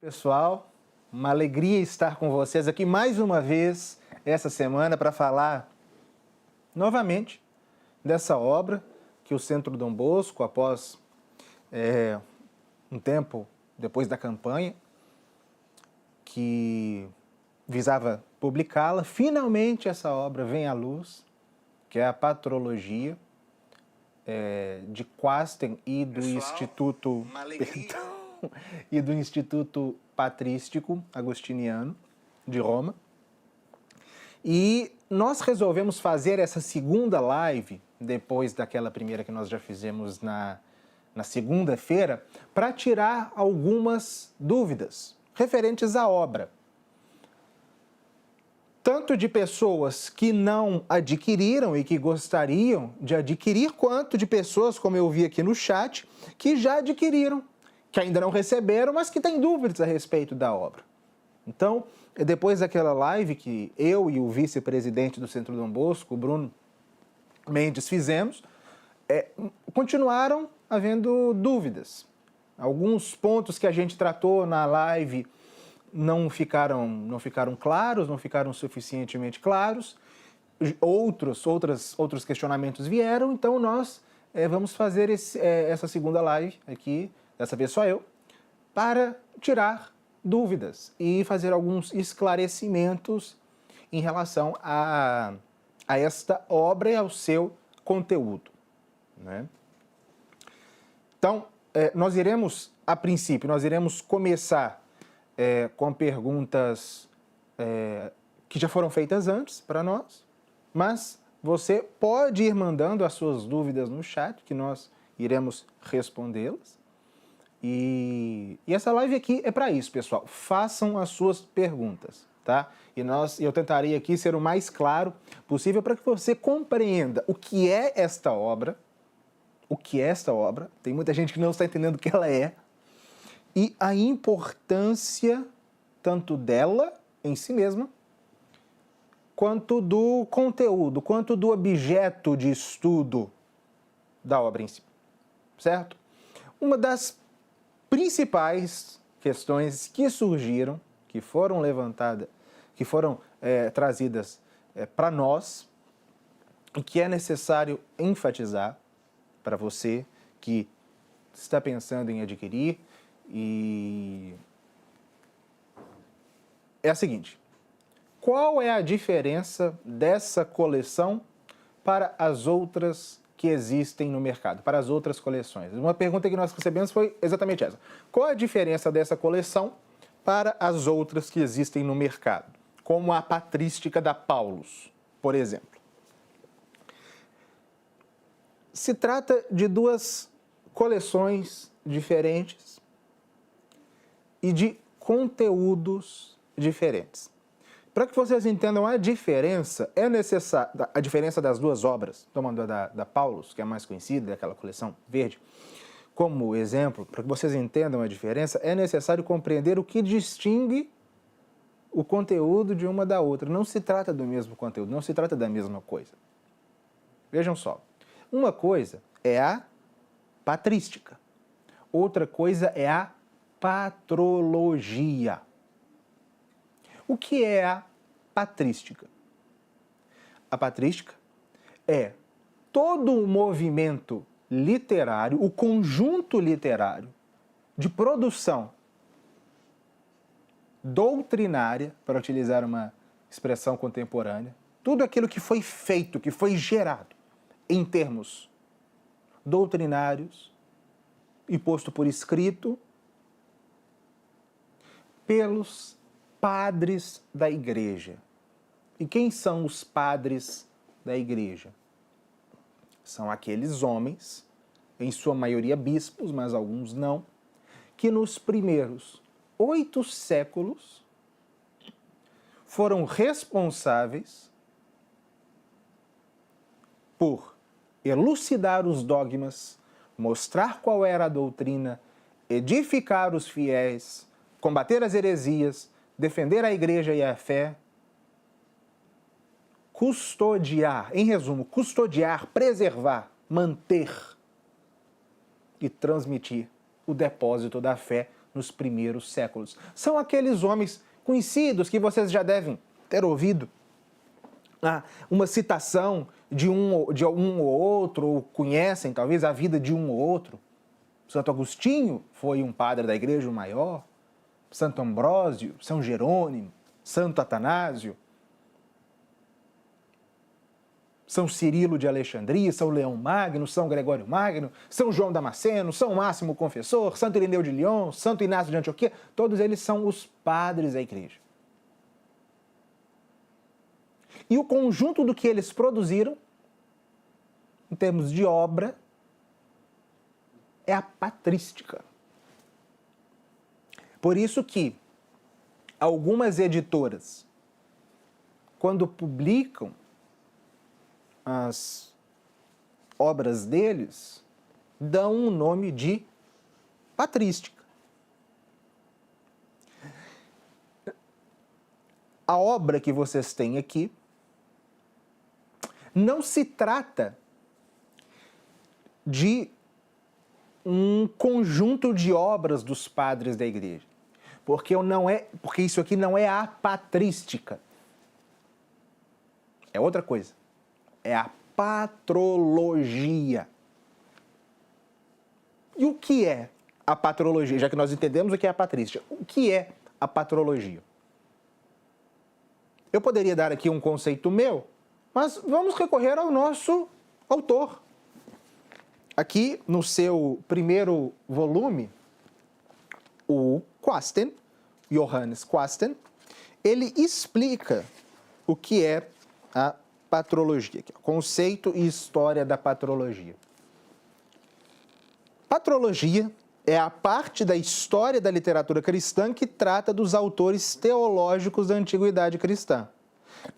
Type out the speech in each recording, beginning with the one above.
Pessoal, uma alegria estar com vocês aqui mais uma vez essa semana para falar novamente dessa obra que o Centro Dom Bosco, após um tempo depois da campanha, que visava publicá-la, finalmente essa obra vem à luz, que é a Patrologia de Quasten e do Instituto... e do Instituto Patrístico Agostiniano de Roma. E nós resolvemos fazer essa segunda live, depois daquela primeira que nós já fizemos na segunda-feira, para tirar algumas dúvidas referentes à obra. Tanto de pessoas que não adquiriram e que gostariam de adquirir, quanto de pessoas, como eu vi aqui no chat, que já adquiriram, que ainda não receberam, mas que têm dúvidas a respeito da obra. Então, depois daquela live que eu e o vice-presidente do Centro Dom Bosco, o Bruno Mendes, fizemos, continuaram havendo dúvidas. Alguns pontos que a gente tratou na live não ficaram claros, não ficaram suficientemente claros, outros questionamentos vieram, então nós vamos fazer essa segunda live aqui, dessa vez só eu, para tirar dúvidas e fazer alguns esclarecimentos em relação a esta obra e ao seu conteúdo, né? Então, a princípio, nós iremos começar com perguntas que já foram feitas antes para nós, mas você pode ir mandando as suas dúvidas no chat, que nós iremos respondê-las. E essa live aqui é para isso, pessoal. Façam as suas perguntas, tá? E eu tentarei aqui ser o mais claro possível para que você compreenda o que é esta obra, tem muita gente que não está entendendo o que ela é, e a importância tanto dela em si mesma, quanto do conteúdo, quanto do objeto de estudo da obra em si, certo? Uma das principais questões que surgiram, que foram levantadas, que foram trazidas para nós, e que é necessário enfatizar para você que está pensando em adquirir, e é a seguinte: qual é a diferença dessa coleção para as outras que existem no mercado, para as outras coleções? Uma pergunta que nós recebemos foi exatamente essa: qual a diferença dessa coleção para as outras que existem no mercado, como a Patrística da Paulus, por exemplo? Se trata de duas coleções diferentes e de conteúdos diferentes. Para que vocês entendam a diferença, é necessário, a diferença das duas obras, tomando a da Paulus, que é a mais conhecida, daquela coleção verde, como exemplo, para que vocês entendam a diferença, é necessário compreender o que distingue o conteúdo de uma da outra. Não se trata do mesmo conteúdo, não se trata da mesma coisa. Vejam só, uma coisa é a patrística, outra coisa é a patrologia. O que é a patrística? A patrística é todo o movimento literário, o conjunto literário de produção doutrinária, para utilizar uma expressão contemporânea, tudo aquilo que foi feito, que foi gerado em termos doutrinários e posto por escrito pelos padres da igreja. E quem são os padres da igreja? São aqueles homens, em sua maioria bispos, mas alguns não, que nos primeiros 8 séculos foram responsáveis por elucidar os dogmas, mostrar qual era a doutrina, edificar os fiéis, combater as heresias, defender a igreja e a fé, custodiar, em resumo, custodiar, preservar, manter e transmitir o depósito da fé nos primeiros séculos. São aqueles homens conhecidos que vocês já devem ter ouvido. Uma citação de um ou outro, ou conhecem talvez a vida de um ou outro. Santo Agostinho foi um padre da Igreja Maior, Santo Ambrósio, São Jerônimo, Santo Atanásio, São Cirilo de Alexandria, São Leão Magno, São Gregório Magno, São João Damasceno, São Máximo Confessor, Santo Irineu de Lyon, Santo Inácio de Antioquia, todos eles são os padres da Igreja. E o conjunto do que eles produziram, em termos de obra, é a patrística. Por isso que algumas editoras, quando publicam as obras deles, dão um nome de patrística. A obra que vocês têm aqui não se trata de um conjunto de obras dos padres da Igreja, porque isso aqui não é a patrística. É outra coisa. É a patrologia. E o que é a patrologia? Já que nós entendemos o que é a patrística, o que é a patrologia? Eu poderia dar aqui um conceito meu, mas vamos recorrer ao nosso autor. Aqui no seu primeiro volume, o Quasten, Johannes Quasten, ele explica o que é a patrologia, conceito e história da patrologia. Patrologia é a parte da história da literatura cristã que trata dos autores teológicos da antiguidade cristã.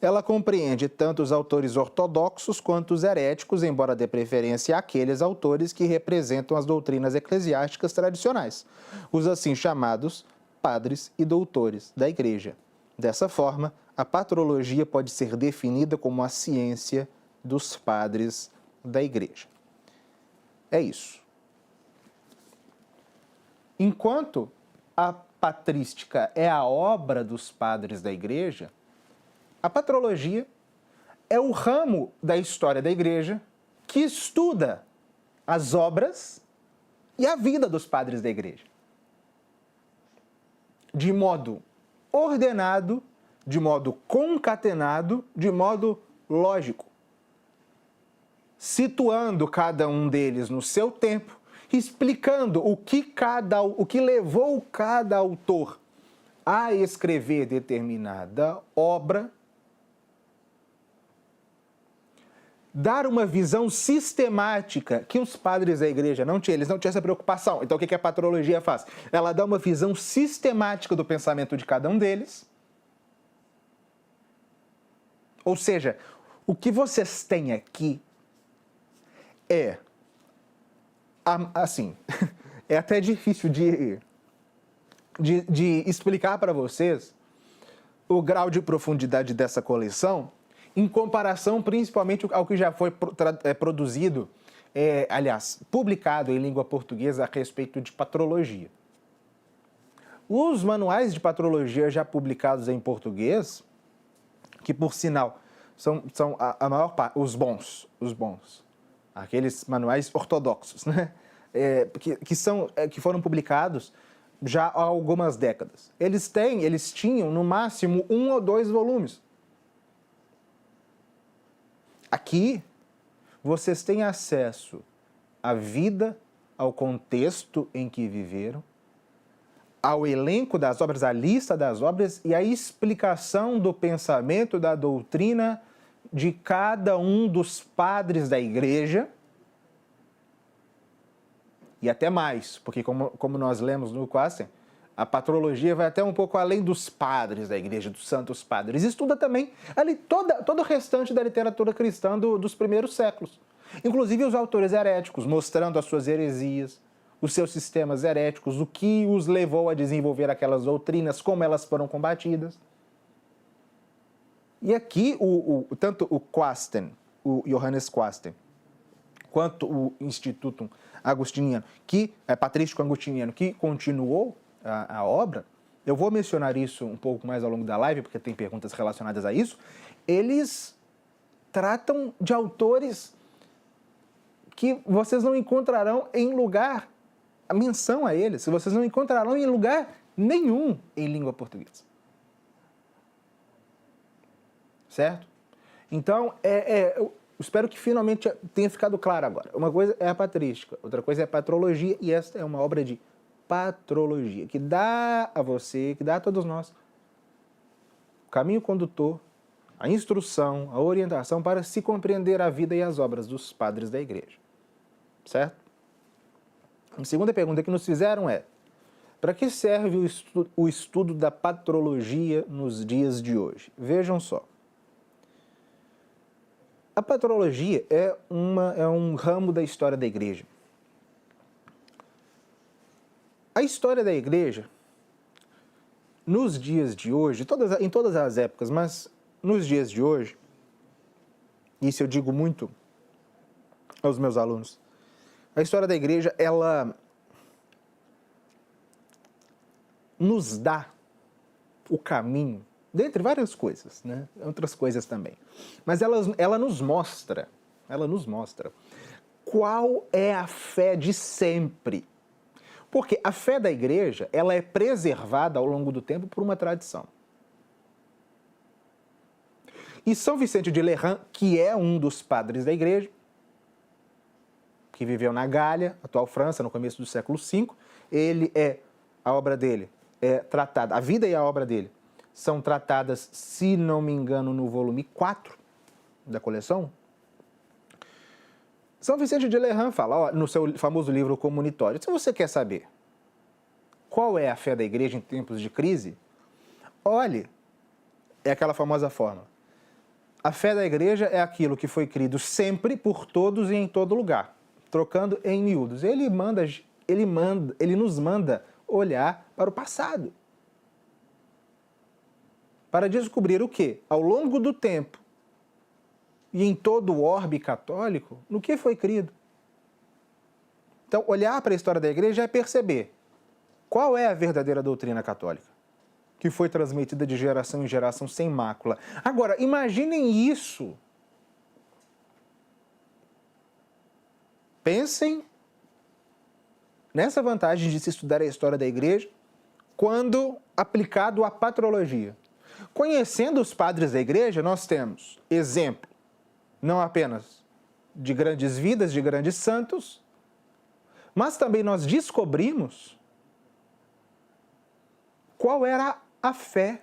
Ela compreende tanto os autores ortodoxos quanto os heréticos, embora dê preferência àqueles autores que representam as doutrinas eclesiásticas tradicionais, os assim chamados padres e doutores da Igreja. Dessa forma, a patrologia pode ser definida como a ciência dos padres da Igreja. É isso. Enquanto a patrística é a obra dos padres da Igreja, a patrologia é o ramo da história da Igreja que estuda as obras e a vida dos padres da Igreja. De modo ordenado, de modo concatenado, de modo lógico. Situando cada um deles no seu tempo, explicando o que levou cada autor a escrever determinada obra, dar uma visão sistemática que os padres da Igreja não tinham, eles não tinham essa preocupação. Então o que a patrologia faz? Ela dá uma visão sistemática do pensamento de cada um deles. Ou seja, o que vocês têm aqui é, assim, é até difícil de explicar para vocês o grau de profundidade dessa coleção, em comparação principalmente ao que já foi produzido, publicado em língua portuguesa a respeito de patrologia. Os manuais de patrologia já publicados em português, que por sinal são a maior parte, os bons, aqueles manuais ortodoxos, né? Que foram publicados já há algumas décadas. Eles tinham no máximo 1 ou 2 volumes. Aqui, vocês têm acesso à vida, ao contexto em que viveram, ao elenco das obras, à lista das obras e à explicação do pensamento, da doutrina de cada um dos padres da Igreja. E até mais, porque como nós lemos no Quasten, a patrologia vai até um pouco além dos padres da Igreja, dos santos padres. Estuda também ali todo o restante da literatura cristã dos primeiros séculos. Inclusive os autores heréticos, mostrando as suas heresias, os seus sistemas heréticos, o que os levou a desenvolver aquelas doutrinas, como elas foram combatidas. E aqui, tanto o Quasten, o Johannes Quasten, quanto o Institutum Agostiniano, patrístico agostiniano, que continuou, a obra, eu vou mencionar isso um pouco mais ao longo da live, porque tem perguntas relacionadas a isso, eles tratam de autores que vocês não encontrarão em lugar, a menção a eles, vocês não encontrarão em lugar nenhum em língua portuguesa. Certo? Então, eu espero que finalmente tenha ficado claro agora. Uma coisa é a patrística, outra coisa é a patrologia, e esta é uma obra de patrologia, que dá a você, que dá a todos nós, o caminho condutor, a instrução, a orientação para se compreender a vida e as obras dos padres da igreja. Certo? A segunda pergunta que nos fizeram é: para que serve o estudo da patrologia nos dias de hoje? Vejam só. A patrologia é um ramo da história da igreja. A história da igreja, nos dias de hoje, em todas as épocas, mas nos dias de hoje, isso eu digo muito aos meus alunos, a história da igreja, ela nos dá o caminho, dentre várias coisas, né? Outras coisas também. Mas ela nos mostra qual é a fé de sempre. Porque a fé da igreja, ela é preservada ao longo do tempo por uma tradição. E São Vicente de Lerins, que é um dos padres da igreja, que viveu na Gália, atual França, no começo do século V, a obra dele é tratada, a vida e a obra dele são tratadas, se não me engano, no volume 4 da coleção. São Vicente de Lerins fala, no seu famoso livro Comunitório, se você quer saber qual é a fé da igreja em tempos de crise, olhe, é aquela famosa fórmula. A fé da igreja é aquilo que foi crido sempre, por todos e em todo lugar. Trocando em miúdos. Ele nos manda olhar para o passado. Para descobrir o quê? Ao longo do tempo e em todo o orbe católico, no que foi crido. Então, olhar para a história da igreja é perceber qual é a verdadeira doutrina católica, que foi transmitida de geração em geração sem mácula. Agora, imaginem isso. Pensem nessa vantagem de se estudar a história da igreja quando aplicado à patrologia. Conhecendo os padres da igreja, nós temos exemplo, não apenas de grandes vidas, de grandes santos, mas também nós descobrimos qual era a fé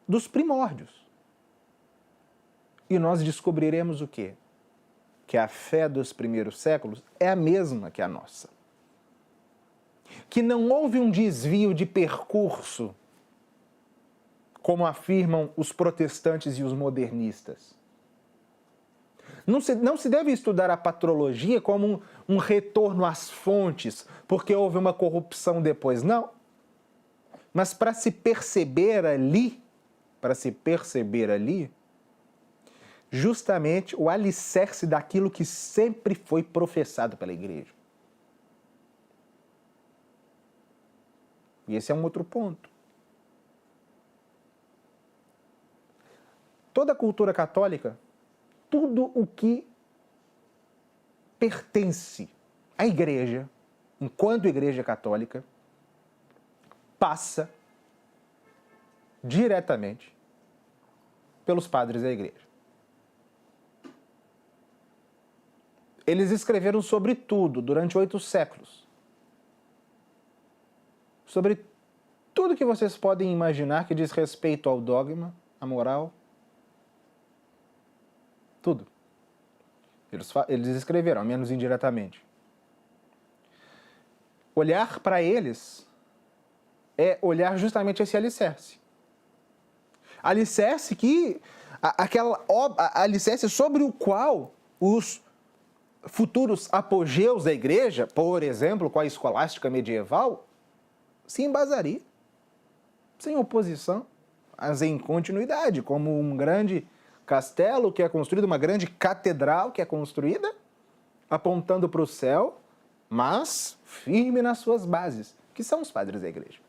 dos primórdios. E nós descobriremos o quê? Que a fé dos primeiros séculos é a mesma que a nossa. Que não houve um desvio de percurso, como afirmam os protestantes e os modernistas. Não se deve estudar a patrologia como um retorno às fontes, porque houve uma corrupção depois. Não. Mas para se perceber ali, justamente o alicerce daquilo que sempre foi professado pela igreja. E esse é um outro ponto. Toda a cultura católica, tudo o que pertence à igreja, enquanto igreja católica, passa diretamente pelos padres da igreja. Eles escreveram sobre tudo durante 8 séculos. Sobre tudo que vocês podem imaginar que diz respeito ao dogma, à moral. Tudo. Eles escreveram, ao menos indiretamente. Olhar para eles é olhar justamente esse alicerce. Alicerce alicerce sobre o qual os futuros apogeus da igreja, por exemplo, com a escolástica medieval, se embasariam. Sem oposição, mas em continuidade, como um grande castelo que é construído, uma grande catedral que é construída, apontando para o céu, mas firme nas suas bases, que são os padres da igreja.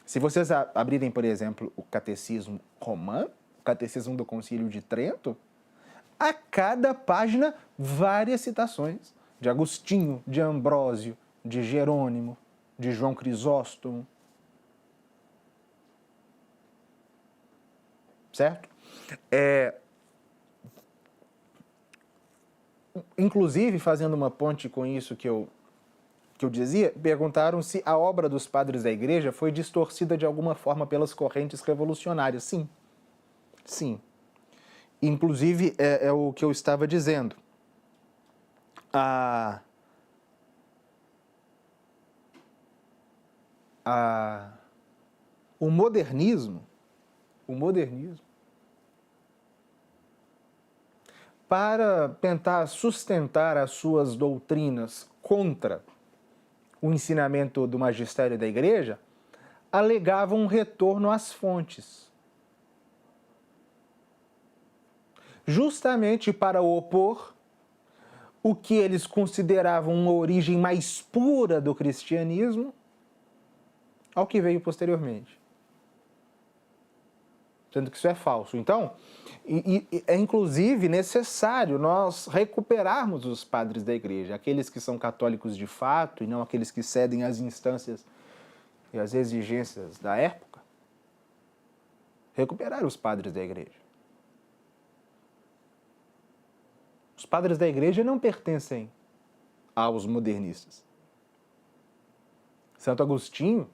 Se vocês abrirem, por exemplo, o Catecismo Romano, o Catecismo do Concílio de Trento, a cada página várias citações de Agostinho, de Ambrósio, de Jerônimo, de João Crisóstomo. Certo? Inclusive, fazendo uma ponte com isso que eu dizia, perguntaram se a obra dos padres da igreja foi distorcida de alguma forma pelas correntes revolucionárias. Sim. Sim. Inclusive, é o que eu estava dizendo. O modernismo, para tentar sustentar as suas doutrinas contra o ensinamento do magistério da igreja, alegava um retorno às fontes. Justamente para opor o que eles consideravam uma origem mais pura do cristianismo ao que veio posteriormente. Sendo que isso é falso. Então, é inclusive necessário nós recuperarmos os padres da igreja, aqueles que são católicos de fato e não aqueles que cedem às instâncias e às exigências da época. Recuperar os padres da igreja. Os padres da igreja não pertencem aos modernistas. Santo Agostinho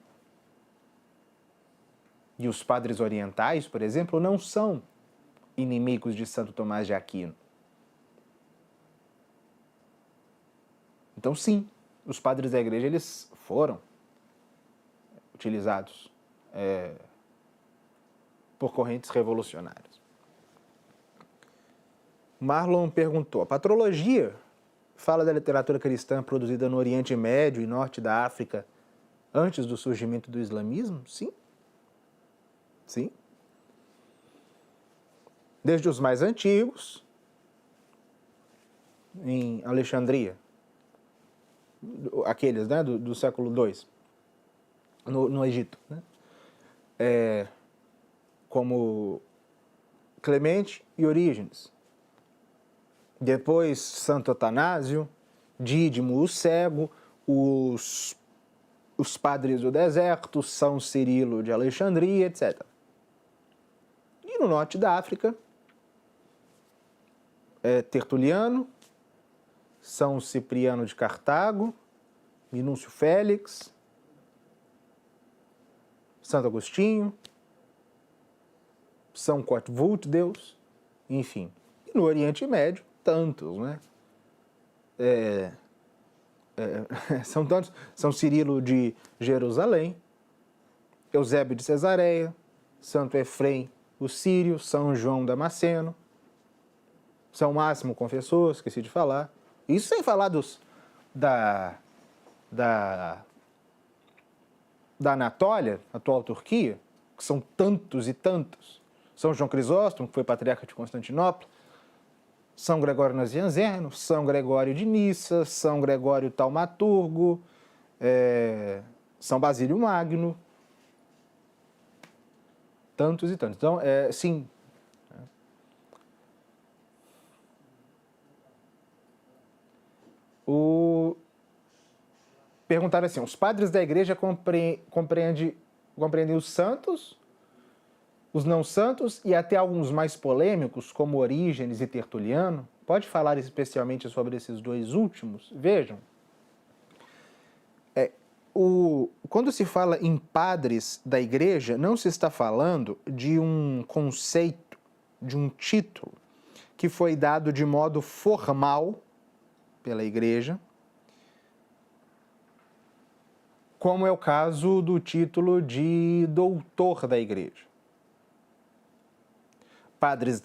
e os padres orientais, por exemplo, não são inimigos de Santo Tomás de Aquino. Então, sim, os padres da igreja eles foram utilizados por correntes revolucionárias. Marlon perguntou, a patrologia fala da literatura cristã produzida no Oriente Médio e Norte da África antes do surgimento do islamismo? Sim. Sim. Desde os mais antigos, em Alexandria, aqueles, né, do século II, no Egito, né? Como Clemente e Orígenes. Depois, Santo Atanásio, Dídimo o Cego, os padres do deserto, São Cirilo de Alexandria, etc. E no norte da África, Tertuliano, São Cipriano de Cartago, Minúcio Félix, Santo Agostinho, São Cortvuldtdeus, enfim. E no Oriente Médio, tantos, né? São tantos. São Cirilo de Jerusalém, Eusébio de Cesareia, Santo Efrem o Sírio, São João Damasceno, São Máximo Confessor, esqueci de falar. Isso sem falar da Anatólia, atual Turquia, que são tantos e tantos. São João Crisóstomo, que foi patriarca de Constantinopla, São Gregório Nazianzeno, São Gregório de Nissa, São Gregório Taumaturgo, São Basílio Magno, tantos e tantos. Então, sim. Perguntaram assim, os padres da igreja compreendem os santos, os não santos e até alguns mais polêmicos, como Orígenes e Tertuliano? Pode falar especialmente sobre esses dois últimos? Vejam, quando se fala em padres da igreja, não se está falando de um conceito, de um título que foi dado de modo formal pela igreja, como é o caso do título de doutor da igreja.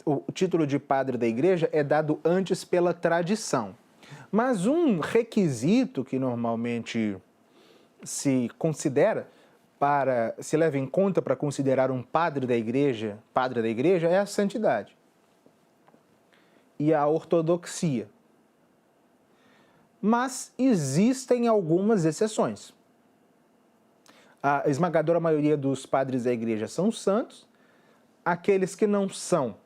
O título de padre da igreja é dado antes pela tradição. Mas um requisito que normalmente se leva em conta para considerar um padre da igreja é a santidade e a ortodoxia. mas existem algumas exceções. A esmagadora maioria dos padres da igreja são santos, aqueles que não são,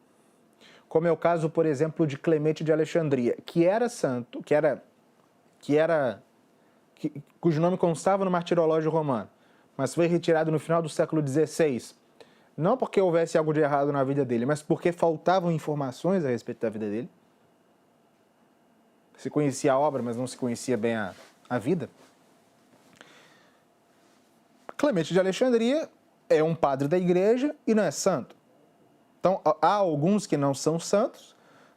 como é o caso, por exemplo, de Clemente de Alexandria, que era santo, cujo nome constava no martirológio romano, mas foi retirado no final do século XVI, não porque houvesse algo de errado na vida dele, mas porque faltavam informações a respeito da vida dele. Se conhecia a obra, mas não se conhecia bem a vida. Clemente de Alexandria é um padre da igreja e não é santo. Então, há alguns que não são santos,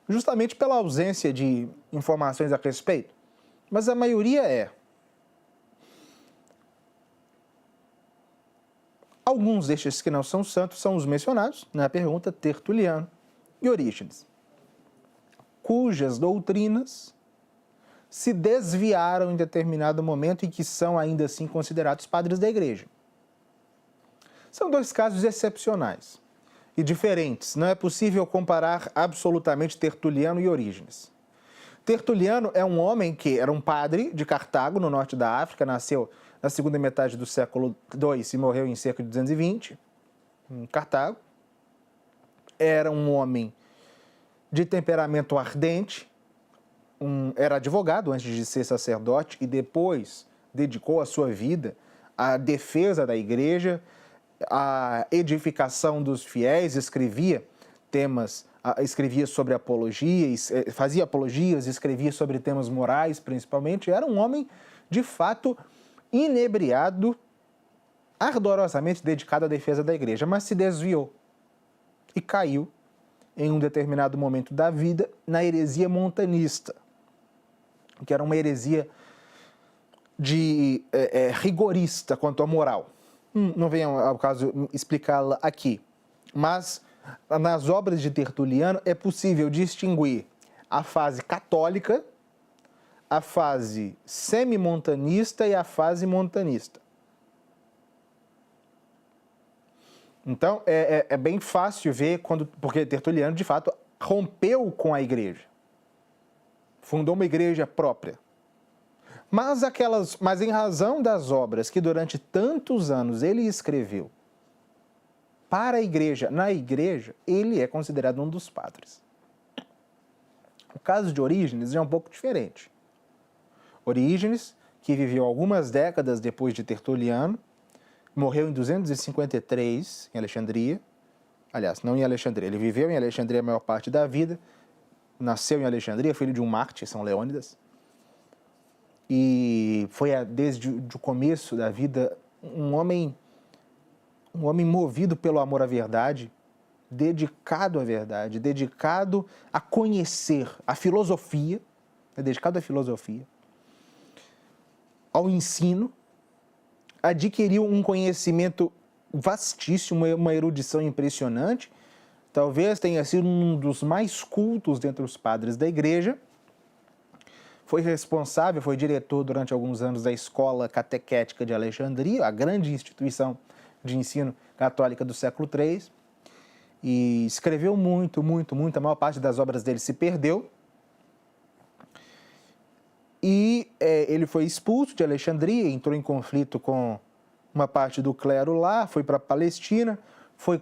justamente pela ausência de informações a respeito. Mas a maioria é. Alguns destes que não são santos são os mencionados na pergunta Tertuliano e Orígenes, cujas doutrinas se desviaram em determinado momento e que são ainda assim considerados padres da igreja. São dois casos excepcionais e diferentes. Não é possível comparar absolutamente Tertuliano e Orígenes. Tertuliano é um homem que era um padre de Cartago, no norte da África, nasceu na segunda metade do século II e morreu em cerca de 220, em Cartago. Era um homem de temperamento ardente, era advogado antes de ser sacerdote e depois dedicou a sua vida à defesa da igreja, à edificação dos fiéis, escrevia sobre apologia, fazia apologias, escrevia sobre temas morais principalmente. Era um homem, de fato, inebriado, ardorosamente dedicado à defesa da igreja, mas se desviou e caiu em um determinado momento da vida na heresia montanista, que era uma heresia rigorista quanto à moral. Não vem ao caso explicá-la aqui, mas nas obras de Tertuliano é possível distinguir a fase católica, a fase semi-montanista e a fase montanista. Então, é bem fácil ver, porque Tertuliano, de fato, rompeu com a igreja. Fundou uma igreja própria. Mas em razão das obras que durante tantos anos ele escreveu para a igreja, na igreja, ele é considerado um dos padres. O caso de Orígenes é um pouco diferente. Orígenes, que viveu algumas décadas depois de Tertuliano, morreu em 253 em Alexandria. Aliás, não em Alexandria, ele viveu em Alexandria a maior parte da vida, nasceu em Alexandria, filho de um mártir, São Leônidas, e foi desde o começo da vida um homem movido pelo amor à verdade, dedicado à verdade, dedicado a conhecer a filosofia, dedicado à filosofia, ao ensino, adquiriu um conhecimento vastíssimo, uma erudição impressionante, talvez tenha sido um dos mais cultos dentre os padres da igreja, foi diretor durante alguns anos da Escola Catequética de Alexandria, a grande instituição de ensino católica do século III, e escreveu muito, a maior parte das obras dele se perdeu, e ele foi expulso de Alexandria, entrou em conflito com uma parte do clero lá, foi para a Palestina, foi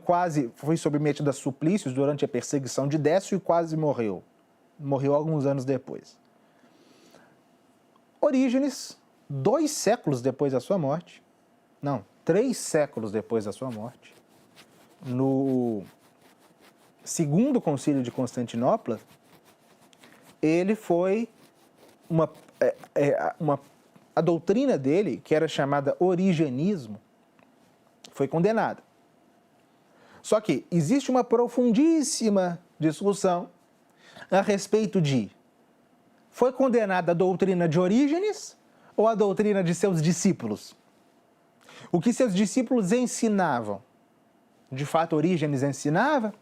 submetido a suplícios durante a perseguição de Décio e quase morreu. Morreu alguns anos depois. Orígenes, 3 séculos depois da sua morte, no segundo concílio de Constantinopla, ele foi a doutrina dele, que era chamada origenismo, foi condenada. Só que existe uma profundíssima discussão a respeito de: foi condenada a doutrina de Orígenes ou a doutrina de seus discípulos? O que seus discípulos ensinavam, de fato Orígenes ensinava?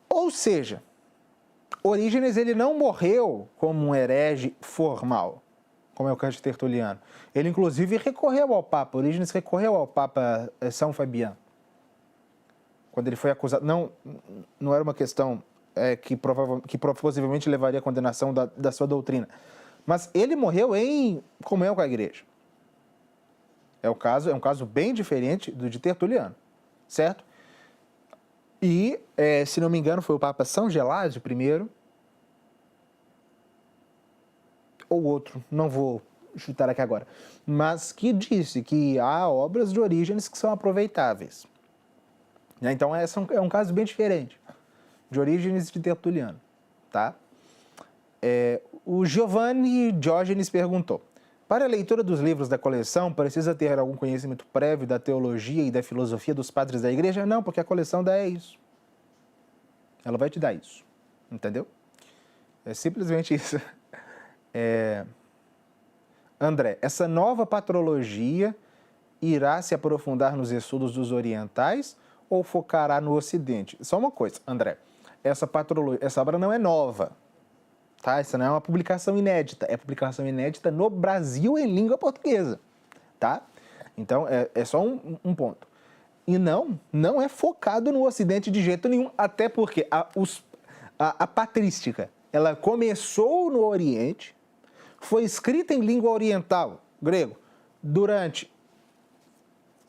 Ou seja, Orígenes ele não morreu como um herege formal, como é o caso de Tertuliano. Ele inclusive recorreu ao Papa, Orígenes recorreu ao Papa São Fabiano, quando ele foi acusado. Não era uma questão que possivelmente levaria à condenação da sua doutrina, Mas ele morreu em comunhão com a igreja. É um caso bem diferente do de Tertuliano, certo? E, se não me engano, foi o Papa São Gelásio I, ou outro, não vou chutar aqui agora, mas que disse que há obras de Orígenes que são aproveitáveis. Então, é um caso bem diferente de Orígenes e de Tertuliano, tá? O Giovanni Diógenes perguntou: para a leitura dos livros da coleção, precisa ter algum conhecimento prévio da teologia e da filosofia dos padres da igreja? Não, porque a coleção dá isso. Ela vai te dar isso, entendeu? É simplesmente isso. André, essa nova patrologia irá se aprofundar nos estudos dos orientais ou focará no ocidente? Só uma coisa, André, essa obra não é nova, tá? Essa não é uma publicação inédita, é publicação inédita no Brasil em língua portuguesa, tá? Então, é só um ponto. E não é focado no ocidente de jeito nenhum, até porque a patrística, ela começou no Oriente, foi escrita em língua oriental, grego,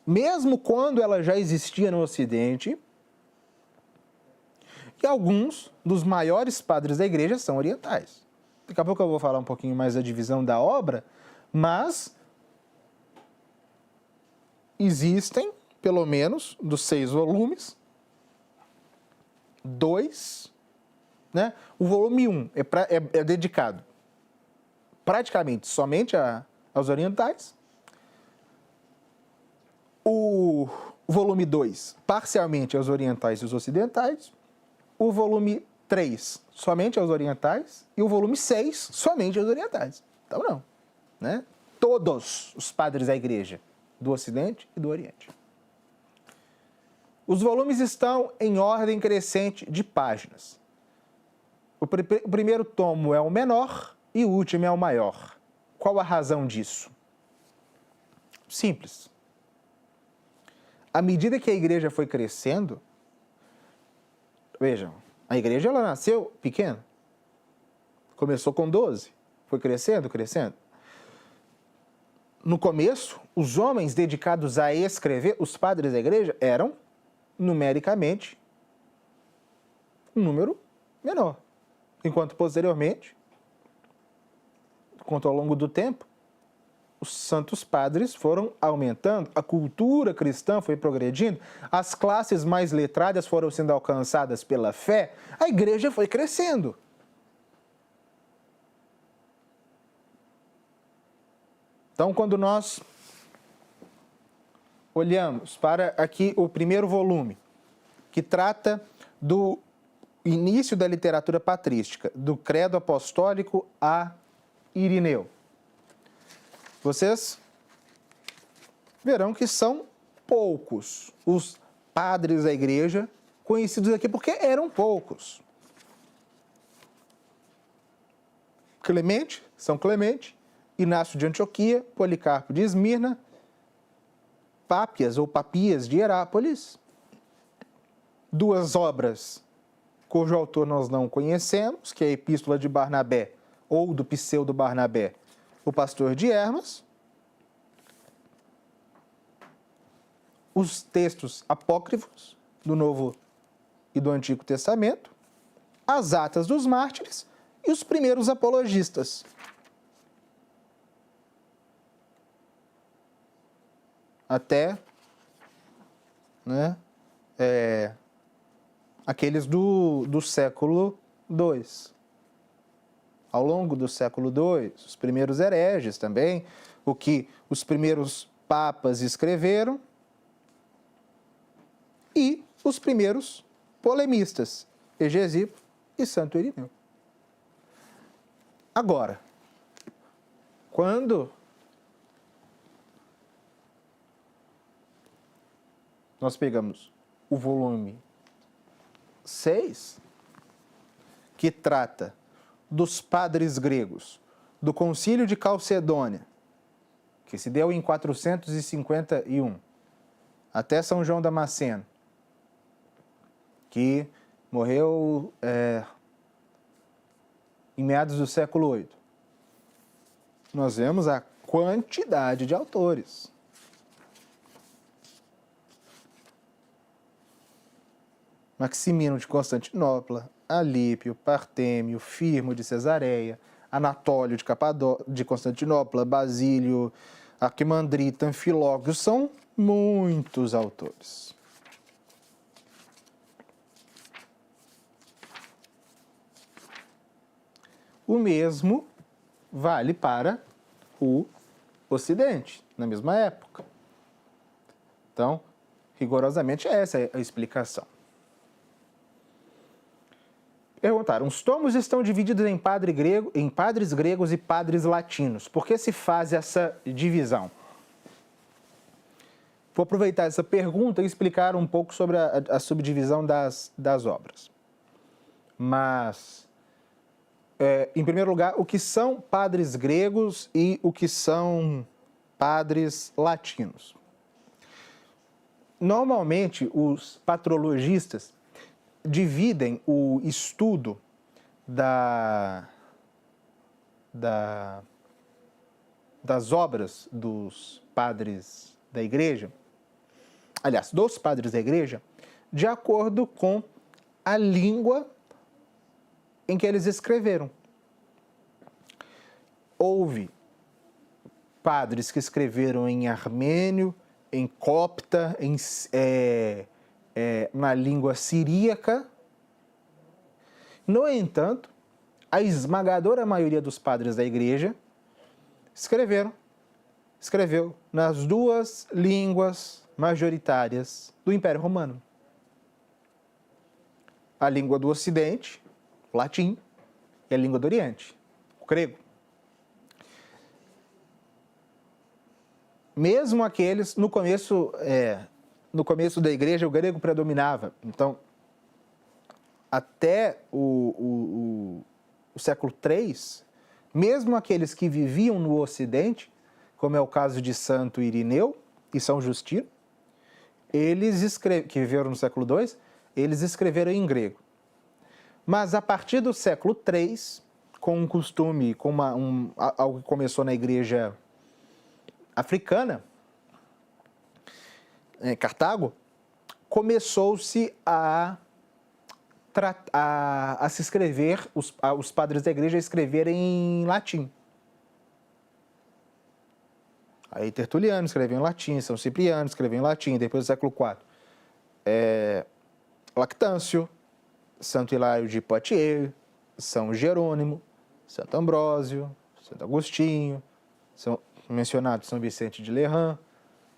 mesmo quando ela já existia no Ocidente, e alguns dos maiores padres da igreja são orientais. Daqui a pouco eu vou falar um pouquinho mais da divisão da obra, mas existem, pelo menos, dos 6 volumes, 2, né? O volume 1 é dedicado praticamente somente aos orientais. O volume 2, parcialmente aos orientais e os ocidentais. O volume 3, somente aos orientais. E o volume 6, somente aos orientais. Então, não. Né? Todos os padres da igreja, do Ocidente e do Oriente. Os volumes estão em ordem crescente de páginas. O primeiro tomo é o menor e o último é o maior. Qual a razão disso? Simples. À medida que a igreja foi crescendo, vejam, a igreja ela nasceu pequena. Começou com 12, foi crescendo. No começo, os homens dedicados a escrever, os padres da igreja, eram, numericamente, um número menor. Enquanto posteriormente, ao longo do tempo, os santos padres foram aumentando, a cultura cristã foi progredindo, as classes mais letradas foram sendo alcançadas pela fé, a igreja foi crescendo. Então, quando nós olhamos para aqui o primeiro volume, que trata do início da literatura patrística, do credo apostólico a Irineu, vocês verão que são poucos os padres da igreja conhecidos aqui, porque eram poucos. Clemente, São Clemente, Inácio de Antioquia, Policarpo de Esmirna, Pápias ou Papias de Herápolis, 2 obras cujo autor nós não conhecemos, que é a Epístola de Barnabé, ou do Pseudo Barnabé, o Pastor de Hermas, os textos apócrifos do Novo e do Antigo Testamento, as Atas dos Mártires e os primeiros apologistas. Até, né, aqueles do século II. Ao longo do século II, os primeiros hereges também, o que os primeiros papas escreveram, e os primeiros polemistas, Hegesipo e Santo Irineu. Agora, quando nós pegamos o volume 6, que trata dos padres gregos, do Concílio de Calcedônia, que se deu em 451, até São João Damasceno, que morreu em meados do século VIII. nós vemos a quantidade de autores. Maximino de Constantinopla, Alípio, Partêmio, Firmo de Cesareia, Anatólio de Constantinopla, Basílio, Arquimandrita, Anfilóquio, são muitos autores. O mesmo vale para o Ocidente, na mesma época. Então, rigorosamente, essa é a explicação. Perguntaram, os tomos estão divididos em padres gregos e padres latinos. Por que se faz essa divisão? Vou aproveitar essa pergunta e explicar um pouco sobre a subdivisão das obras. Mas, em primeiro lugar, o que são padres gregos e o que são padres latinos? Normalmente, os patrologistas dividem o estudo das obras dos padres da igreja, aliás, dos padres da igreja, de acordo com a língua em que eles escreveram. Houve padres que escreveram em armênio, em copta, na língua siríaca. No entanto, a esmagadora maioria dos padres da igreja escreveu nas duas línguas majoritárias do Império Romano. A língua do Ocidente, o latim, e a língua do Oriente, o grego. Mesmo aqueles, no começo da igreja, o grego predominava. Então, até o século III, mesmo aqueles que viviam no Ocidente, como é o caso de Santo Irineu e São Justino, que viveram no século II, eles escreveram em grego. Mas a partir do século III, com um costume, algo que começou na igreja africana, em Cartago, começou-se a se escrever, os padres da igreja a escreverem em latim. Aí Tertuliano escreveu em latim, São Cipriano escreveu em latim, depois do século IV. Lactâncio, Santo Hilário de Poitiers, São Jerônimo, Santo Ambrósio, Santo Agostinho, mencionado São Vicente de Lerran,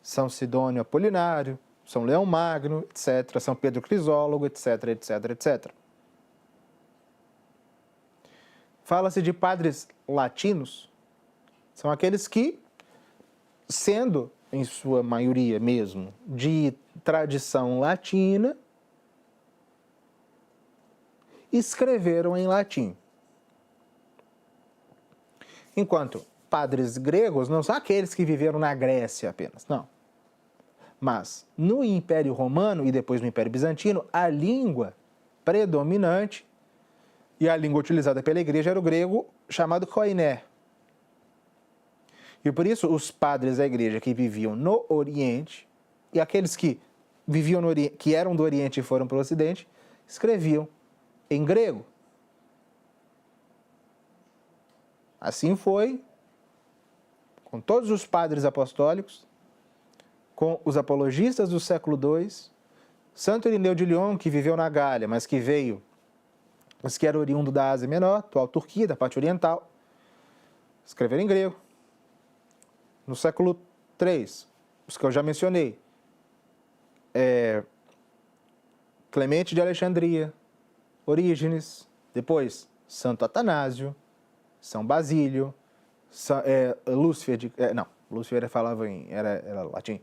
São Sidônio Apolinário, São Leão Magno, etc., São Pedro Crisólogo, etc., etc., etc. Fala-se de padres latinos, são aqueles que, sendo, em sua maioria mesmo, de tradição latina, escreveram em latim. Enquanto padres gregos não são aqueles que viveram na Grécia apenas, não. Mas no Império Romano e depois no Império Bizantino, a língua predominante e a língua utilizada pela igreja era o grego chamado koiné. E por isso os padres da igreja que viviam no Oriente e aqueles que viviam no Oriente, que eram do Oriente e foram para o Ocidente, escreviam em grego. Assim foi com todos os padres apostólicos, com os apologistas do século II, Santo Irineu de Lyon, que viveu na Gália, mas que era oriundo da Ásia Menor, atual Turquia, da parte oriental, escreveram em grego. No século III, os que eu já mencionei, Clemente de Alexandria, Orígenes, depois Santo Atanásio, São Basílio, Lúcifer, Lúcifer falava era latim.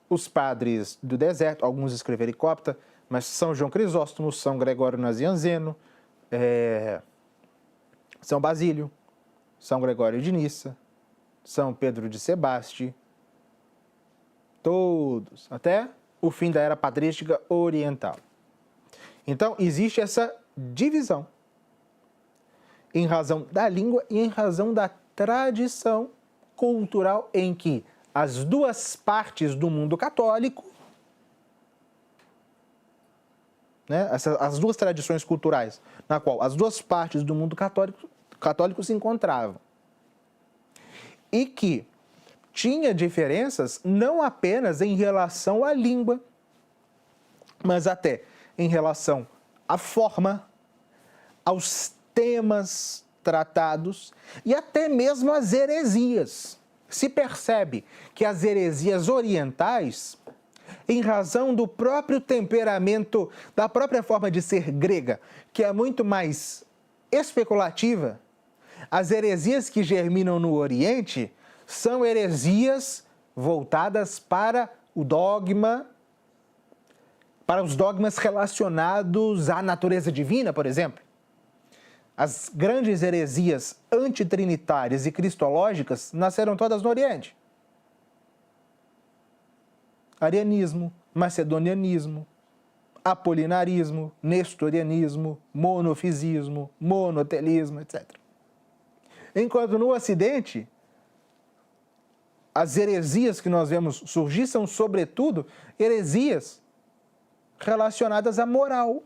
Os padres do deserto, alguns escreveram em copta, mas São João Crisóstomo, São Gregório Nazianzeno, São Basílio, São Gregório de Nissa, São Pedro de Sebaste, todos, até o fim da era patrística oriental. Então, existe essa divisão. em razão da língua e em razão da tradição cultural em que as duas partes do mundo católico, né, as duas tradições culturais, na qual as duas partes do mundo católico se encontravam. E que tinha diferenças não apenas em relação à língua, mas até em relação à forma, aos temas tratados e até mesmo às heresias. Se percebe que as heresias orientais, em razão do próprio temperamento, da própria forma de ser grega, que é muito mais especulativa, as heresias que germinam no Oriente são heresias voltadas para o dogma, para os dogmas relacionados à natureza divina, por exemplo. As grandes heresias antitrinitárias e cristológicas nasceram todas no Oriente. Arianismo, macedonianismo, apolinarismo, nestorianismo, monofisismo, monotelismo, etc. Enquanto no Ocidente, as heresias que nós vemos surgir são, sobretudo, heresias relacionadas à moral.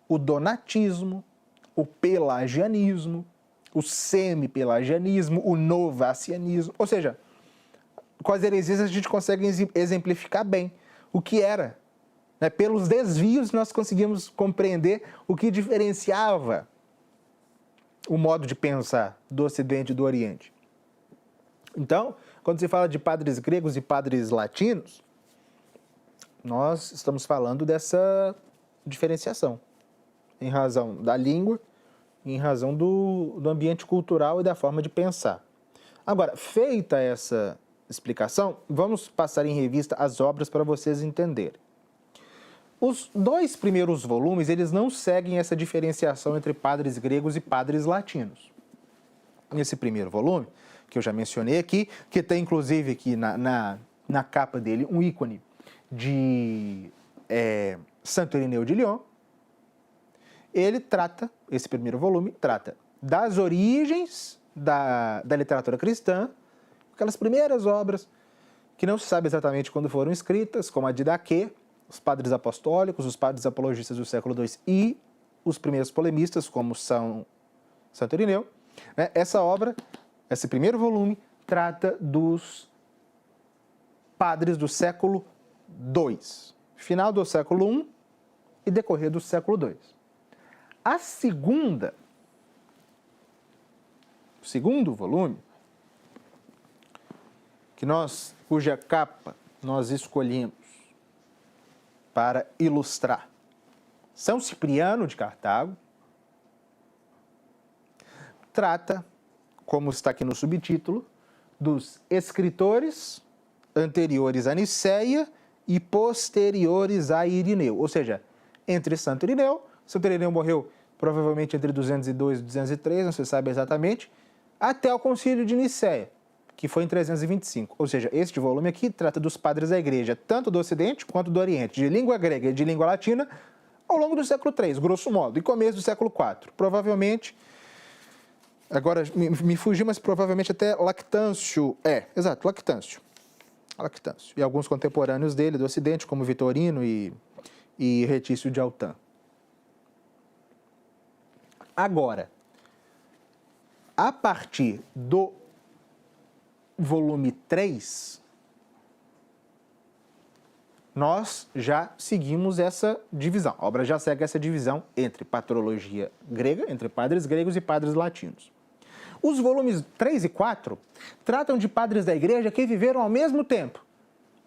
O donatismo, o pelagianismo, o semi-pelagianismo, o novacianismo. Ou seja, com as heresias a gente consegue exemplificar bem o que era. Né? Pelos desvios nós conseguimos compreender o que diferenciava o modo de pensar do Ocidente e do Oriente. Então, quando se fala de padres gregos e padres latinos, nós estamos falando dessa diferenciação, em razão da língua, em razão do ambiente cultural e da forma de pensar. Agora, feita essa explicação, vamos passar em revista as obras para vocês entenderem. Os dois primeiros volumes, eles não seguem essa diferenciação entre padres gregos e padres latinos. Nesse primeiro volume, que eu já mencionei aqui, que tem inclusive aqui na capa dele um ícone de Santo Irineu de Lyon, ele trata, esse primeiro volume, trata das origens da literatura cristã, aquelas primeiras obras que não se sabe exatamente quando foram escritas, como a Didaquê, os padres apostólicos, os padres apologistas do século II e os primeiros polemistas, como são Santo Irineu. Essa obra, esse primeiro volume, trata dos padres do século II, final do século I e decorrer do século II. O segundo volume, cuja capa nós escolhemos para ilustrar São Cipriano de Cartago, trata, como está aqui no subtítulo, dos escritores anteriores a Nicéia e posteriores a Irineu, ou seja, entre Santo Irineu morreu provavelmente entre 202 e 203, não se sabe exatamente, até o Concílio de Nicéia, que foi em 325. Ou seja, este volume aqui trata dos padres da Igreja, tanto do Ocidente quanto do Oriente, de língua grega e de língua latina, ao longo do século III, grosso modo, e começo do século IV. Provavelmente, agora me fugiu, mas provavelmente até Lactâncio. Exato, Lactâncio. E alguns contemporâneos dele, do Ocidente, como Vitorino e Retício de Altã. Agora, a partir do volume 3, nós já seguimos essa divisão. A obra já segue essa divisão entre patrologia grega, entre padres gregos e padres latinos. Os volumes 3 e 4 tratam de padres da igreja que viveram ao mesmo tempo,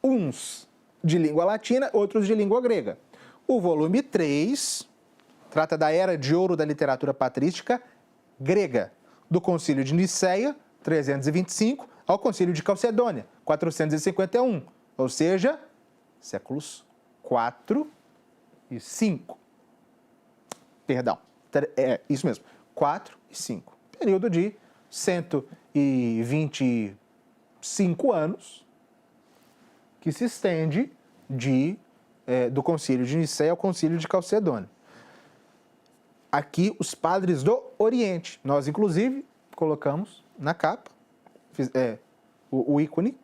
uns de língua latina, outros de língua grega. O volume 3 trata da era de ouro da literatura patrística grega, do Concílio de Nicéia, 325, ao Concílio de Calcedônia, 451, ou seja, séculos 4 e 5. Perdão, isso mesmo, 4 e 5. Período de 125 anos, que se estende de do concílio de Nicéia ao concílio de Calcedônia. Aqui, os padres do Oriente. Nós, inclusive, colocamos na capa o ícone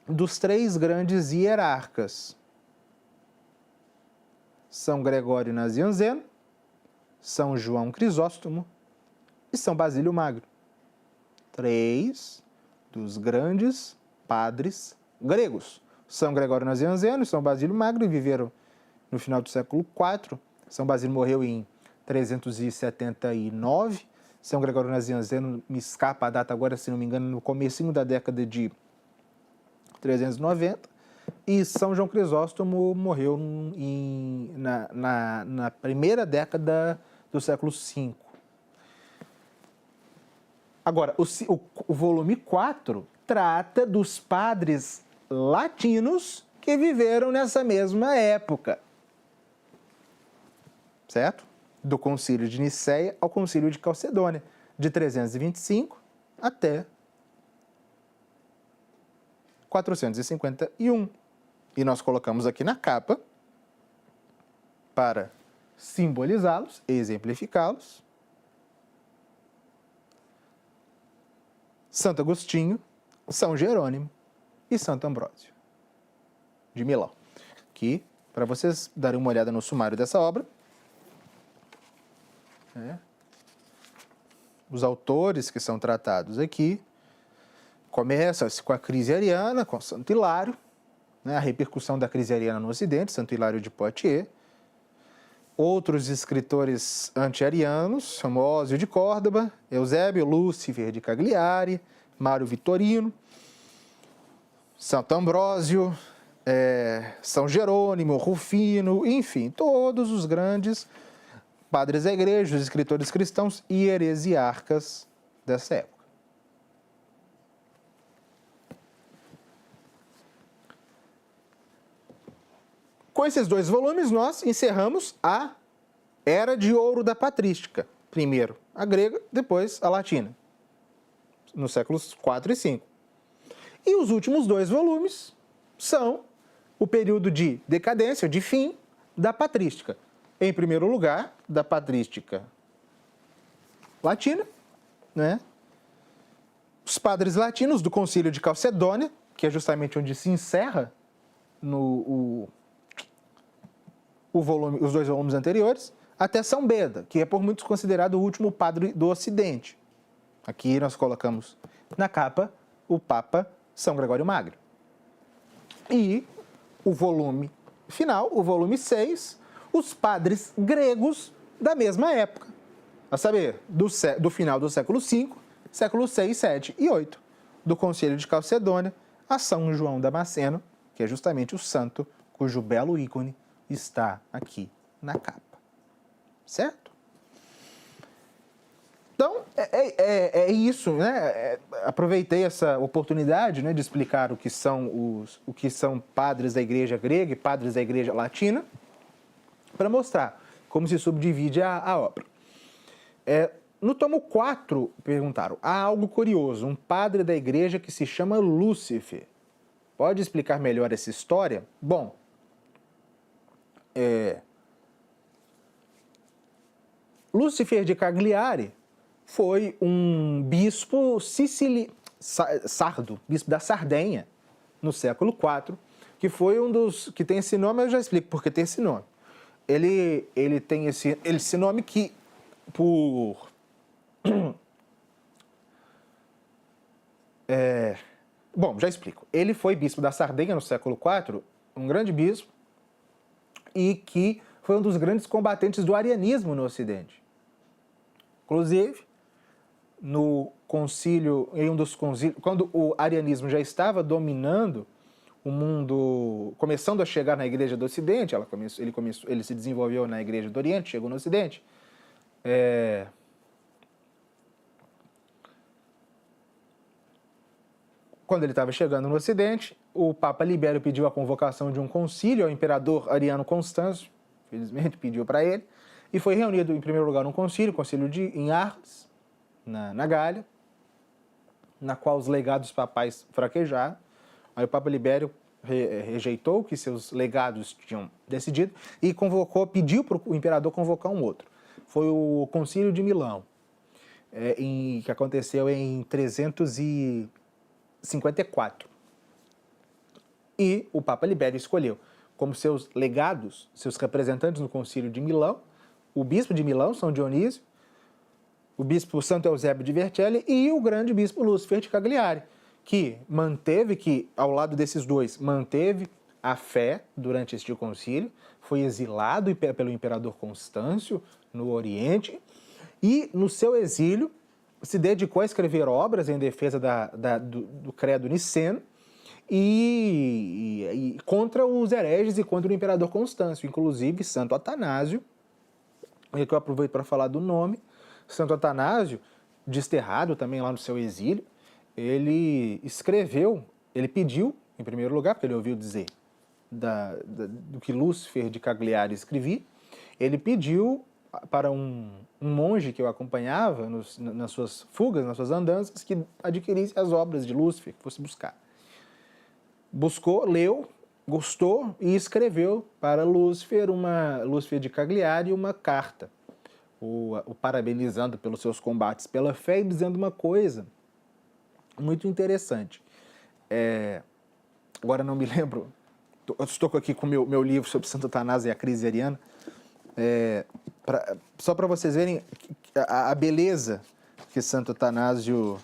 dos 3 grandes hierarcas. São Gregório Nazianzeno, São João Crisóstomo e São Basílio Magro. 3 dos grandes padres gregos. São Gregório Nazianzeno e São Basílio Magro viveram no final do século IV. São Basílio morreu em 379. São Gregório Nazianzeno, me escapa a data agora, se não me engano, no comecinho da década de 390. E São João Crisóstomo morreu na primeira década do século V. Agora, o volume 4 trata dos padres latinos que viveram nessa mesma época. Certo? Do concílio de Nicéia ao concílio de Calcedônia, de 325 até 451. E nós colocamos aqui na capa, para simbolizá-los, exemplificá-los, Santo Agostinho, São Jerônimo e Santo Ambrósio, de Milão. Aqui, para vocês darem uma olhada no sumário dessa obra, os autores que são tratados aqui, começa-se com a crise ariana, com Santo Hilário, a repercussão da crise ariana no Ocidente, Santo Hilário de Poitiers. Outros escritores anti-arianos, Samosio de Córdoba, Eusébio Lúcifer de Cagliari, Mário Vitorino, Santo Ambrósio, São Jerônimo, Rufino, enfim, todos os grandes padres da igreja, os escritores cristãos e heresiarcas dessa época. Com esses 2 volumes, nós encerramos a Era de Ouro da Patrística. Primeiro a grega, depois a latina, nos séculos 4 e 5. E os últimos 2 volumes são o período de decadência, de fim, da patrística. Em primeiro lugar, da patrística latina, Os padres latinos do concílio de Calcedônia, que é justamente onde se encerra os 2 volumes anteriores, até São Beda, que é por muitos considerado o último padre do Ocidente. Aqui nós colocamos na capa o Papa São Gregório Magno. E o volume final, o volume 6, os padres gregos da mesma época, a saber, do final do século V, séculos 6, 7 e 8, do concílio de Calcedônia a São João Damasceno, que é justamente o santo cujo belo ícone está aqui na capa. Certo? Então, é isso, aproveitei essa oportunidade, de explicar o que são padres da igreja grega e padres da igreja latina, para mostrar como se subdivide a obra. No tomo 4, perguntaram, há algo curioso, um padre da igreja que se chama Lúcifer. Pode explicar melhor essa história? Bom, Lúcifer de Cagliari foi um bispo sardo, bispo da Sardenha, no século IV, que foi um dos... que tem esse nome, eu já explico porque tem esse nome. Ele tem esse nome que, bom, já explico. Ele foi bispo da Sardenha no século IV, um grande bispo, e que foi um dos grandes combatentes do arianismo no Ocidente. Inclusive, no concílio, em um dos concílios, quando o arianismo já estava dominando o mundo, começando a chegar na Igreja do Ocidente, ele se desenvolveu na Igreja do Oriente, chegou no Ocidente. Quando ele estava chegando no Ocidente, o Papa Libério pediu a convocação de um concílio ao imperador Ariano Constâncio, felizmente pediu para ele, e foi reunido em primeiro lugar um concílio, em Arles, na Gália, na qual os legados papais fraquejaram. Aí o Papa Libério rejeitou o que seus legados tinham decidido e pediu para o imperador convocar um outro. Foi o Concílio de Milão, que aconteceu em 354. E o Papa Libério escolheu como seus legados, seus representantes no Concílio de Milão, o bispo de Milão, São Dionísio, o bispo Santo Eusébio de Vercelli e o grande bispo Lúcifer de Cagliari, que ao lado desses dois, manteve a fé durante este concílio, foi exilado pelo imperador Constâncio no Oriente e, no seu exílio, se dedicou a escrever obras em defesa do credo niceno e contra os hereges e contra o imperador Constâncio, inclusive Santo Atanásio, que eu aproveito para falar do nome. Santo Atanásio, desterrado também lá no seu exílio, ele pediu, em primeiro lugar, porque ele ouviu dizer do que Lúcifer de Cagliari escrevia, ele pediu para um monge que o acompanhava nas suas fugas, nas suas andanças, que adquirisse as obras de Lúcifer, que fosse buscar. Buscou, leu, gostou e escreveu para Lúcifer de Cagliari uma carta, o parabenizando pelos seus combates pela fé e dizendo uma coisa muito interessante. Agora não me lembro, eu estou aqui com o meu livro sobre Santo Atanásio e a crise ariana, só para vocês verem a beleza que Santo Atanásio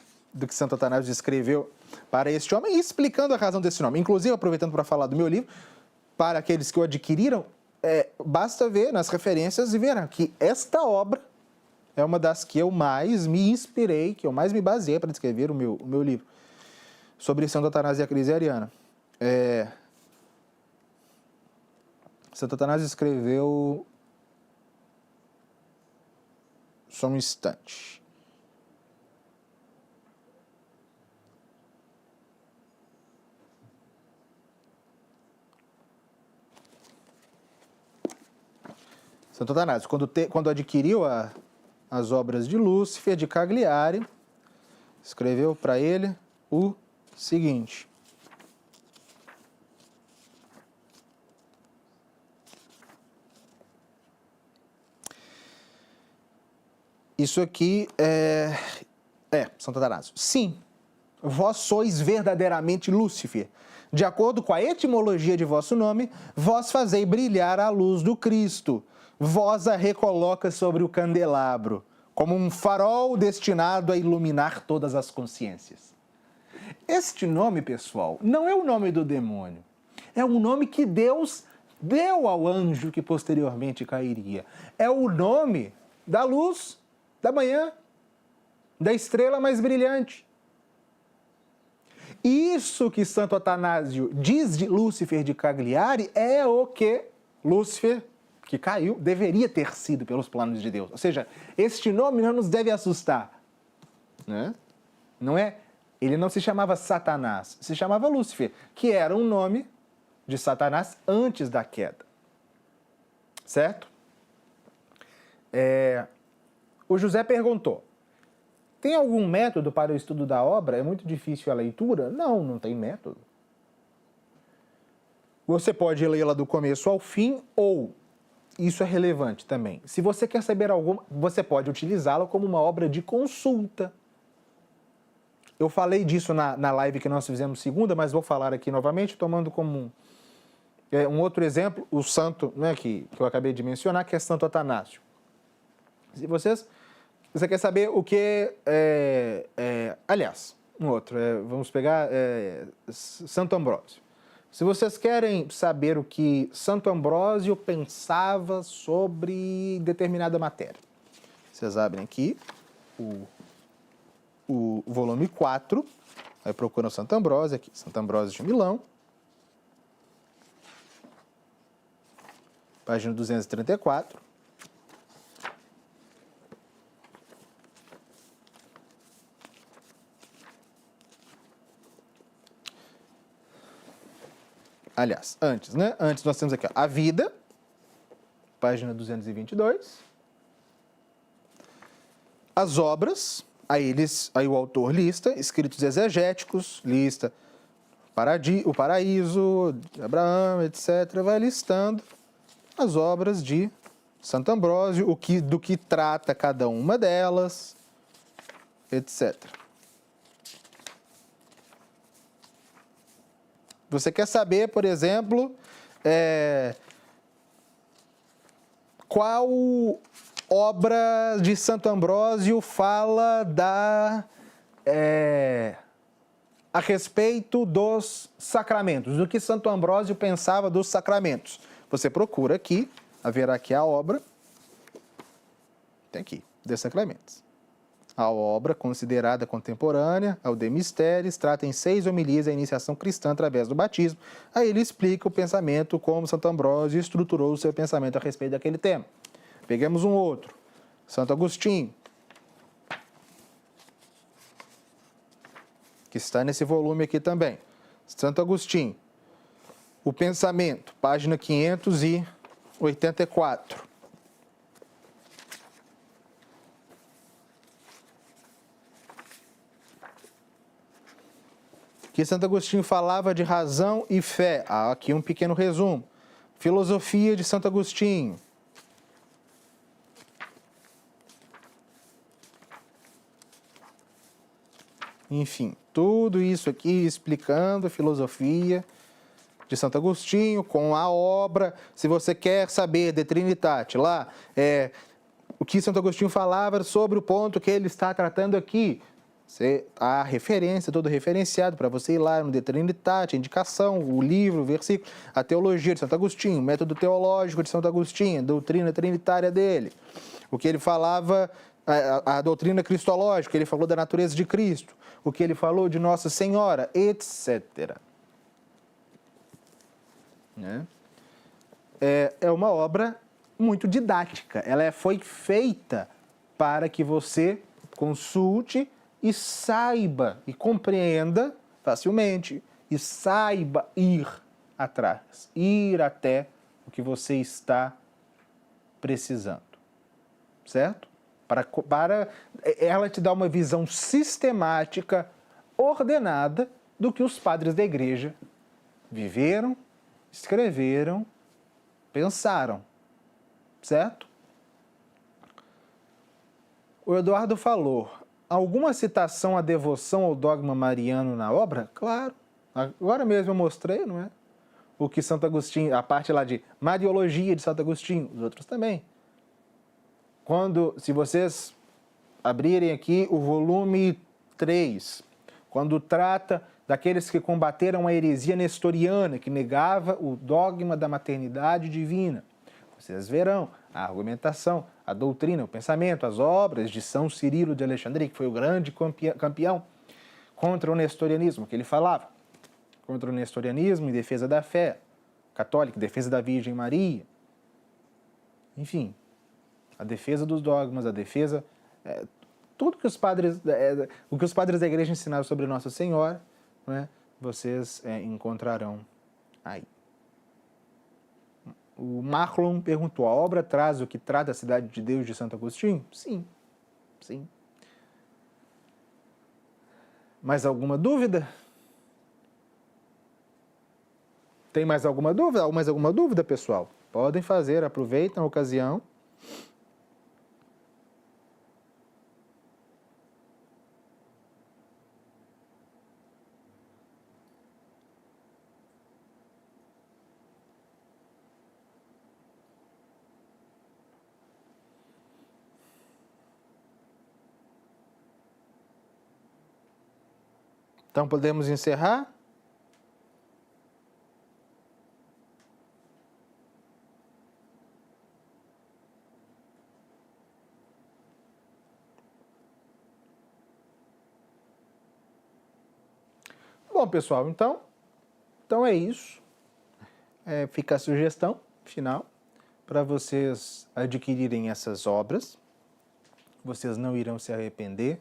escreveu para este homem, e explicando a razão desse nome. Inclusive, aproveitando para falar do meu livro, para aqueles que o adquiriram, basta ver nas referências e verão que esta obra é uma das que eu mais me inspirei, que eu mais me baseei para escrever o meu livro sobre Santo Atanásio e a crise ariana. Santo Atanásio escreveu... Só um instante. Santo Atanásio, quando adquiriu as obras de Lúcifer de Cagliari, escreveu para ele o seguinte: isso aqui Santo Atanásio. Sim, vós sois verdadeiramente Lúcifer. De acordo com a etimologia de vosso nome, vós fazei brilhar a luz do Cristo. Vós a recoloca sobre o candelabro, como um farol destinado a iluminar todas as consciências. Este nome, pessoal, não é o nome do demônio. É um nome que Deus deu ao anjo que posteriormente cairia. É o nome da luz da manhã, da estrela mais brilhante. Isso que Santo Atanásio diz de Lúcifer de Cagliari é o que Lúcifer, que caiu, deveria ter sido pelos planos de Deus. Ou seja, este nome não nos deve assustar. Né? Ele não se chamava Satanás, se chamava Lúcifer, que era um nome de Satanás antes da queda. Certo? O José perguntou: tem algum método para o estudo da obra? É muito difícil a leitura? Não tem método. Você pode lê-la do começo ao fim, ou, isso é relevante também, se você quer saber alguma, você pode utilizá-la como uma obra de consulta. Eu falei disso na live que nós fizemos segunda, mas vou falar aqui novamente, tomando como um outro exemplo, o santo, né, que eu acabei de mencionar, que é Santo Atanásio. Se você quer saber o que aliás, um outro, vamos pegar Santo Ambrósio. Se vocês querem saber o que Santo Ambrósio pensava sobre determinada matéria, vocês abrem aqui o volume 4, aí procuram Santo Ambrósio, aqui, Santo Ambrósio de Milão, página 234. Aliás, antes, né? Antes nós temos aqui, ó, a vida, página 222. As obras, aí o autor lista, escritos exegéticos, lista o Paraíso, de Abraão, etc. Vai listando as obras de Santo Ambrósio, do que trata cada uma delas, etc. Você quer saber, por exemplo, qual obra de Santo Ambrósio fala a respeito dos sacramentos, do que Santo Ambrósio pensava dos sacramentos. Você procura aqui, haverá aqui a obra, tem aqui, de sacramentos. A obra, considerada contemporânea ao De Mistérios, trata em 6 homilias a iniciação cristã através do batismo. Aí ele explica o pensamento, como Santo Ambrósio estruturou o seu pensamento a respeito daquele tema. Pegamos um outro, Santo Agostinho, que está nesse volume aqui também. Santo Agostinho, o pensamento, página 584. Que Santo Agostinho falava de razão e fé. Aqui um pequeno resumo. Filosofia de Santo Agostinho. Enfim, tudo isso aqui explicando a filosofia de Santo Agostinho com a obra. Se você quer saber de Trinitate, lá o que Santo Agostinho falava sobre o ponto que ele está tratando aqui. A referência, todo referenciado para você ir lá no De Trinitate, a indicação, o livro, o versículo, a teologia de Santo Agostinho, o método teológico de Santo Agostinho, a doutrina trinitária dele, o que ele falava, a doutrina cristológica, ele falou da natureza de Cristo, o que ele falou de Nossa Senhora, etc. É uma obra muito didática, ela foi feita para que você consulte e saiba e compreenda facilmente e saiba ir atrás, ir até o que você está precisando, certo? Para ela te dar uma visão sistemática, ordenada do que os padres da igreja viveram, escreveram, pensaram, certo? O Eduardo falou, alguma citação à devoção ao dogma mariano na obra? Claro, agora mesmo eu mostrei, não é? O que Santo Agostinho, a parte lá de Mariologia de Santo Agostinho, os outros também. Se vocês abrirem aqui o volume 3, quando trata daqueles que combateram a heresia nestoriana, que negava o dogma da maternidade divina, vocês verão a argumentação, a doutrina, o pensamento, as obras de São Cirilo de Alexandria, que foi o grande campeão contra o nestorianismo, que ele falava, contra o nestorianismo em defesa da fé católica, defesa da Virgem Maria, enfim, a defesa dos dogmas, a defesa, tudo que os padres, o que os padres da igreja ensinaram sobre Nossa Senhora, né, vocês encontrarão aí. O Marlon perguntou, a obra traz o que trata a cidade de Deus de Santo Agostinho? Sim, sim. Mais alguma dúvida? Tem mais alguma dúvida? Mais alguma dúvida, pessoal? Podem fazer, aproveitem a ocasião. Então, podemos encerrar? Bom, pessoal, então é isso. Fica a sugestão final para vocês adquirirem essas obras. Vocês não irão se arrepender.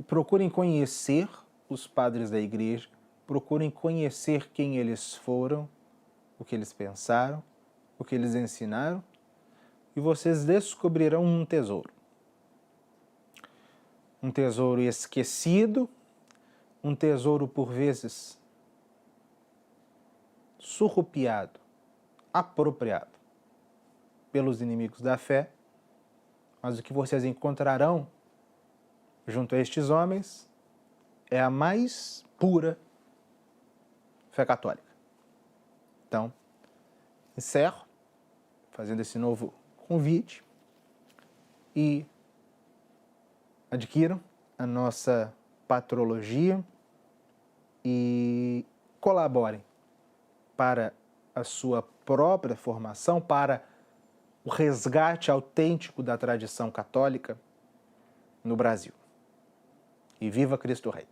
Procurem conhecer os padres da igreja, procurem conhecer quem eles foram, o que eles pensaram, o que eles ensinaram, e vocês descobrirão um tesouro. Um tesouro esquecido, um tesouro por vezes surrupiado, apropriado pelos inimigos da fé, mas o que vocês encontrarão junto a estes homens é a mais pura fé católica. Então, encerro fazendo esse novo convite e adquiram a nossa patrologia e colaborem para a sua própria formação, para o resgate autêntico da tradição católica no Brasil. E viva Cristo Rei!